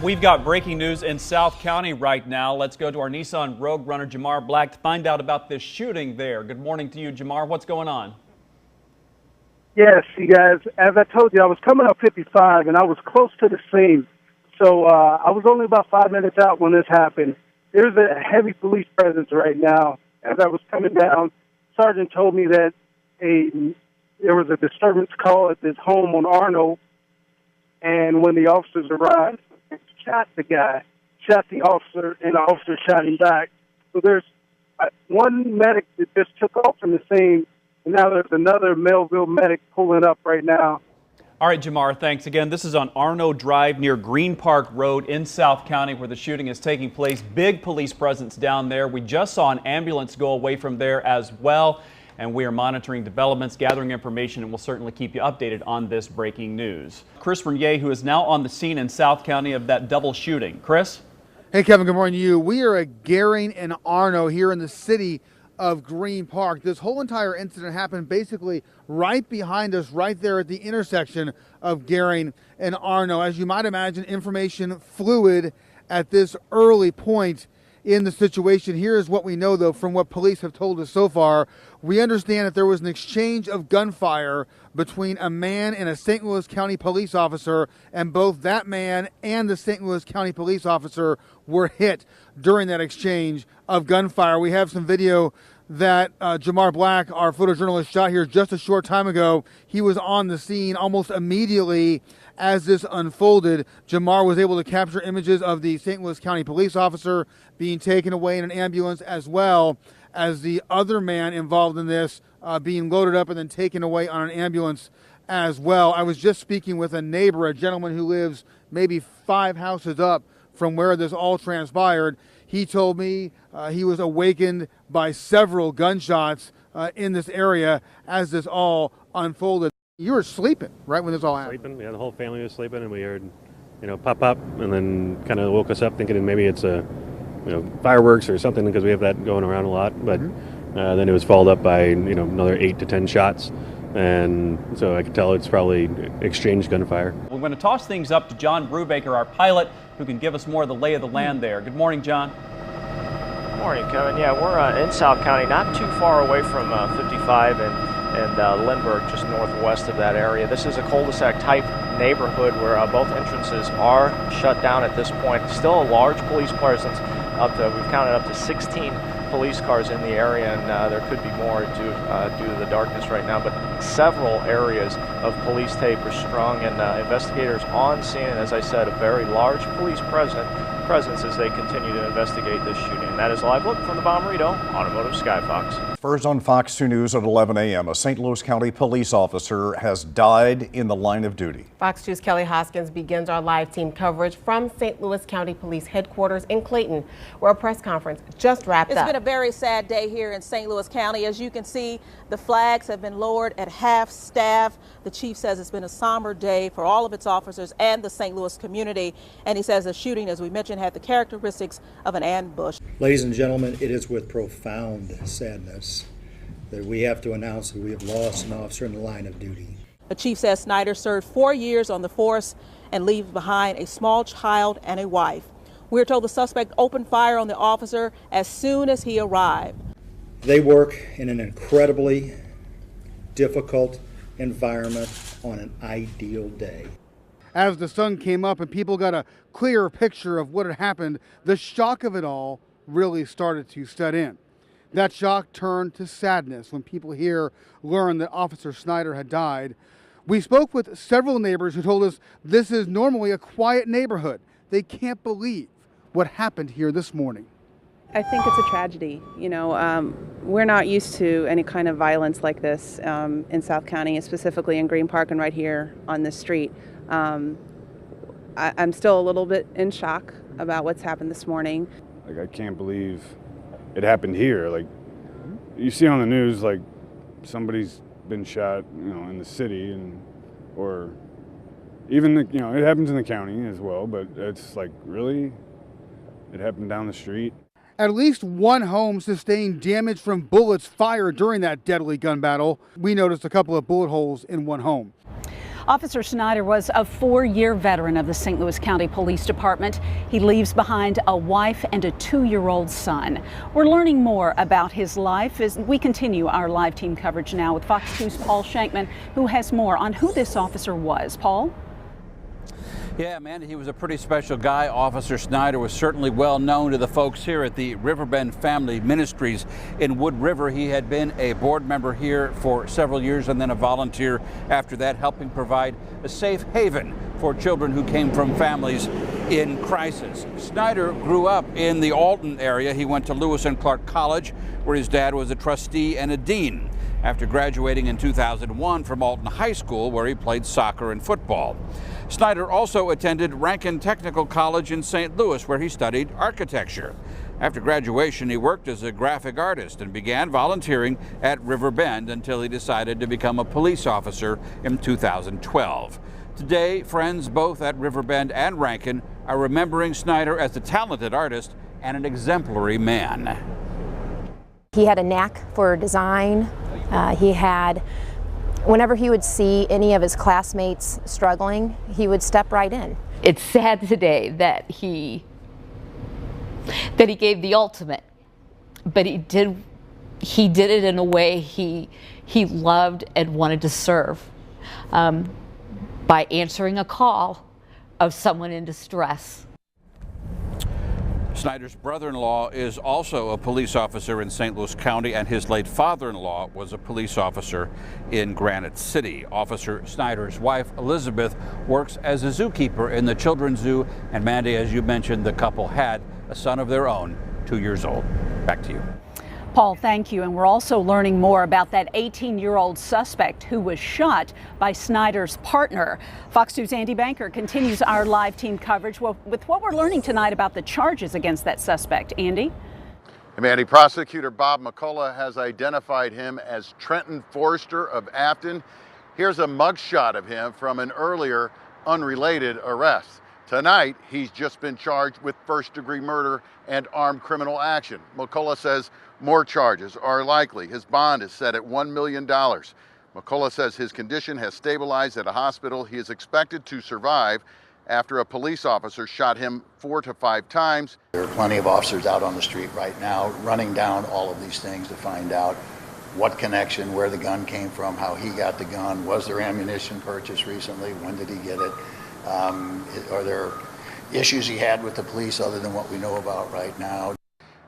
We've got breaking news in South County right now. Let's go to our Nissan Rogue runner, Jamar Black, to find out about this shooting there. Good morning to you, Jamar. What's going on? Yes, you guys, as I told you, I was coming up 55, and I was close to the scene. So I was only about 5 minutes out when this happened. There's a heavy police presence right now. As I was coming down, Sergeant told me that there was a disturbance call at this home on Arnold, and when the officers arrived, they shot the guy, shot the officer, and the officer shot him back. So there's one medic that just took off from the scene, and now there's another Melville medic pulling up right now. All right, Jamar, thanks again. This is on Arno Drive near Green Park Road in South County where the shooting is taking place. Big police presence down there. We just saw an ambulance go away from there as well, and we are monitoring developments, gathering information, and we'll certainly keep you updated on this breaking news. Chris Renier, who is now on the scene in South County of that double shooting. Chris? Hey, Kevin, good morning to you. We are at Gehring and Arno here in the city of Green Park. This whole entire incident happened basically right behind us, right there at the intersection of Gehring and Arno. As you might imagine, information fluid at this early point in the situation. Here is what we know, though, from what police have told us so far. We understand that there was an exchange of gunfire between a man and a St. Louis County police officer, and both that man and the St. Louis County police officer were hit during that exchange of gunfire. We have some video that Jamar Black, our photojournalist, shot here just a short time ago. He was on the scene almost immediately as this unfolded. Jamar was able to capture images of the St. Louis County police officer being taken away in an ambulance, as well as the other man involved in this being loaded up and then taken away on an ambulance as well. I was just speaking with a neighbor, a gentleman who lives maybe 5 houses up from where this all transpired. He told me he was awakened by several gunshots in this area as this all unfolded. You were sleeping right when this all happened. Sleeping, yeah, the whole family was sleeping, and we heard, pop up, and then kind of woke us up thinking maybe it's fireworks or something, because we have that going around a lot. But then it was followed up by another 8 to 10 shots, and so I could tell it's probably exchanged gunfire. We're going to toss things up to John Brubaker, our pilot, who can give us more of the lay of the land there. Good morning, John. Good morning, Kevin. Yeah, we're in South County, not too far away from 55 and Lindbergh, just northwest of that area. This is a cul-de-sac type neighborhood where both entrances are shut down at this point. Still a large police presence. We've counted up to 16 police cars in the area, and there could be more due to the darkness right now. But several areas of police tape are strung, and investigators on scene. And as I said, a very large police presence as they continue to investigate this shooting. And that is a live look from the Bommarito Automotive Skyfox. First on Fox 2 News at 11 a.m., a St. Louis County police officer has died in the line of duty. Fox 2's Kelly Hoskins begins our live team coverage from St. Louis County Police Headquarters in Clayton, where a press conference just wrapped up. It's been a very sad day here in St. Louis County. As you can see, the flags have been lowered at half staff. The chief says it's been a somber day for all of its officers and the St. Louis community. And he says the shooting, as we mentioned, had the characteristics of an ambush. Ladies and gentlemen, it is with profound sadness that we have to announce that we have lost an officer in the line of duty. The chief says Snyder served 4 years on the force and leaves behind a small child and a wife. We're told the suspect opened fire on the officer as soon as he arrived. They work in an incredibly difficult environment on an ideal day. As the sun came up and people got a clearer picture of what had happened, the shock of it all really started to set in. That shock turned to sadness when people here learned that Officer Snyder had died. We spoke with several neighbors who told us this is normally a quiet neighborhood. They can't believe what happened here this morning. I think it's a tragedy. We're not used to any kind of violence like this in South County, specifically in Green Park and right here on this street. I'm still a little bit in shock about what's happened this morning. I can't believe it happened here. You see on the news, somebody's been shot, in the city, or even it happens in the county as well. But it's really, it happened down the street. At least one home sustained damage from bullets fired during that deadly gun battle. We noticed a couple of bullet holes in one home. Officer Snyder was a 4-year veteran of the St. Louis County Police Department. He leaves behind a wife and a 2-year-old son. We're learning more about his life as we continue our live team coverage now with Fox 2's Paul Shankman, who has more on who this officer was. Paul? Yeah, Amanda, he was a pretty special guy. Officer Snyder was certainly well known to the folks here at the Riverbend Family Ministries in Wood River. He had been a board member here for several years and then a volunteer after that, helping provide a safe haven for children who came from families in crisis. Snyder grew up in the Alton area. He went to Lewis and Clark College, where his dad was a trustee and a dean, after graduating in 2001 from Alton High School, where he played soccer and football. Snyder also attended Rankin Technical College in St. Louis, where he studied architecture. After graduation, he worked as a graphic artist and began volunteering at Riverbend until he decided to become a police officer in 2012. Today, friends both at Riverbend and Rankin are remembering Snyder as a talented artist and an exemplary man. He had a knack for design. Whenever he would see any of his classmates struggling, he would step right in. It's sad today that he gave the ultimate, but he did it in a way he loved and wanted to serve, by answering a call of someone in distress. Snyder's brother-in-law is also a police officer in St. Louis County, and his late father-in-law was a police officer in Granite City. Officer Snyder's wife, Elizabeth, works as a zookeeper in the Children's Zoo, and Mandy, as you mentioned, the couple had a son of their own, 2 years old. Back to you. Paul, thank you. And we're also learning more about that 18-year-old suspect who was shot by Snyder's partner. Fox 2's Andy Banker continues our live team coverage with what we're learning tonight about the charges against that suspect. Andy? Hey, Mandy, prosecutor Bob McCullough has identified him as Trenton Forrester of Afton. Here's a mugshot of him from an earlier unrelated arrest. Tonight, he's just been charged with first-degree murder and armed criminal action. McCullough says more charges are likely. His bond is set at $1 million. McCullough says his condition has stabilized at a hospital. He is expected to survive after a police officer shot him 4 to 5 times. There are plenty of officers out on the street right now running down all of these things to find out what connection, where the gun came from, how he got the gun, was there ammunition purchased recently, when did he get it? Are there issues he had with the police other than what we know about right now?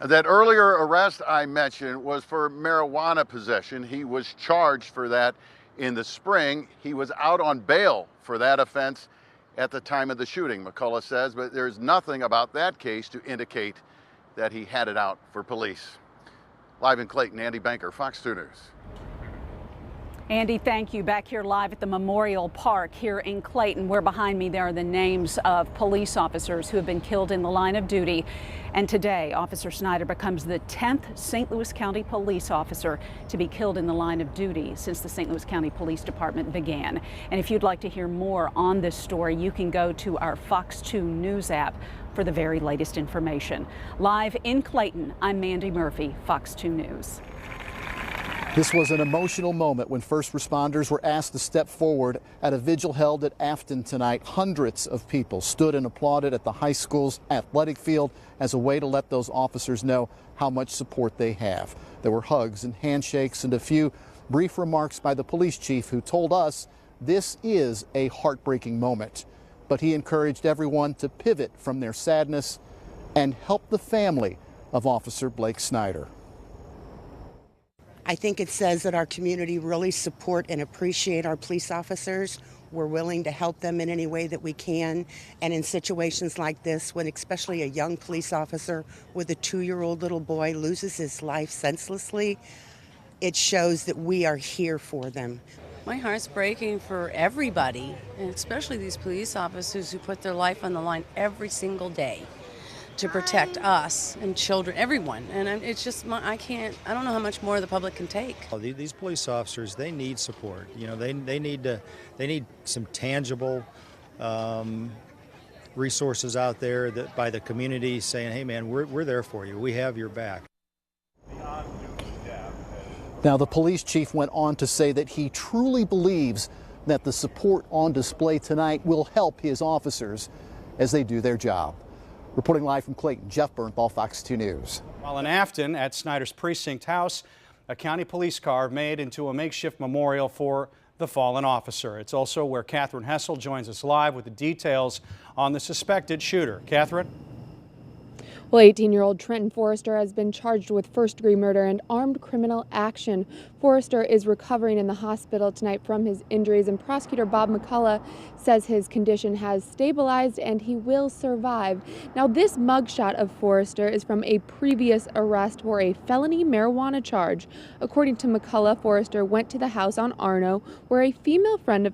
That earlier arrest I mentioned was for marijuana possession. He was charged for that in the spring. He was out on bail for that offense at the time of the shooting, McCullough says, but there's nothing about that case to indicate that he had it out for police. Live in Clayton, Andy Banker, Fox 2 News. Andy, thank you. Back here live at the Memorial Park here in Clayton, where behind me there are the names of police officers who have been killed in the line of duty. And today, Officer Snyder becomes the 10th St. Louis County police officer to be killed in the line of duty since the St. Louis County Police Department began. And if you'd like to hear more on this story, you can go to our Fox 2 News app for the very latest information. Live in Clayton, I'm Mandy Murphy, Fox 2 News. This was an emotional moment when first responders were asked to step forward at a vigil held at Afton tonight. Hundreds of people stood and applauded at the high school's athletic field as a way to let those officers know how much support they have. There were hugs and handshakes and a few brief remarks by the police chief, who told us this is a heartbreaking moment. But he encouraged everyone to pivot from their sadness and help the family of Officer Blake Snyder. I think it says that our community really support and appreciate our police officers. We're willing to help them in any way that we can. And in situations like this, when especially a young police officer with a 2-year-old little boy loses his life senselessly, it shows that we are here for them. My heart's breaking for everybody, and especially these police officers who put their life on the line every single day to protect us and children, everyone. And it's just, I don't know how much more the public can take. These police officers, they need support. You know, they need some tangible resources out there that by the community saying, hey man, we're there for you. We have your back. Now, the police chief went on to say that he truly believes that the support on display tonight will help his officers as they do their job. Reporting live from Clayton, Jeff Bernthal, Fox 2 News. While in Afton at Snyder's precinct house, a county police car made into a makeshift memorial for the fallen officer. It's also where Catherine Hessel joins us live with the details on the suspected shooter. Catherine? Well, 18-year-old Trenton Forrester has been charged with first-degree murder and armed criminal action. Forrester is recovering in the hospital tonight from his injuries, and prosecutor Bob McCullough says his condition has stabilized and he will survive. Now, this mugshot of Forrester is from a previous arrest for a felony marijuana charge. According to McCullough, Forrester went to the house on Arno where a female friend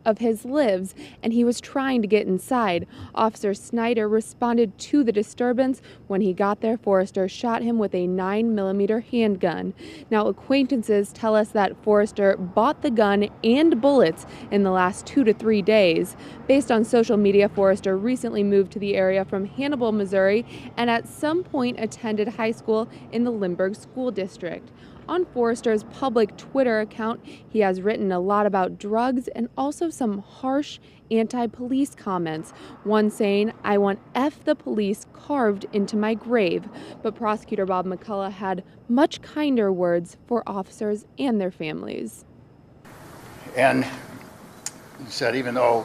of his lives, and he was trying to get inside. Officer Snyder responded to the disturbance. When he got there, Forrester shot him with a 9mm handgun. Now, acquaintances tell us that Forrester bought the gun and bullets in the last 2 to 3 days. Based on social media, Forrester recently moved to the area from Hannibal, Missouri, and at some point attended high school in the Lindbergh School District. On Forrester's public Twitter account, he has written a lot about drugs and also some harsh anti-police comments, one saying, "I want F the police carved into my grave." But prosecutor Bob McCullough had much kinder words for officers and their families. And he said, even though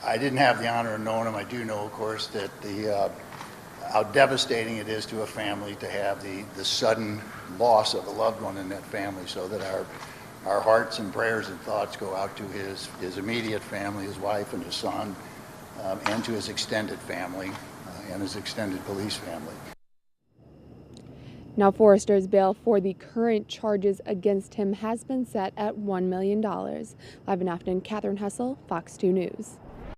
I didn't have the honor of knowing him, I do know, of course, that how devastating it is to a family to have the sudden loss of a loved one in that family, so that our hearts and prayers and thoughts go out to his immediate family, his wife and his son, and to his extended family and his extended police family. Now, Forrester's bail for the current charges against him has been set at $1 million. Live in Afton, Catherine Hessel, Fox 2 News.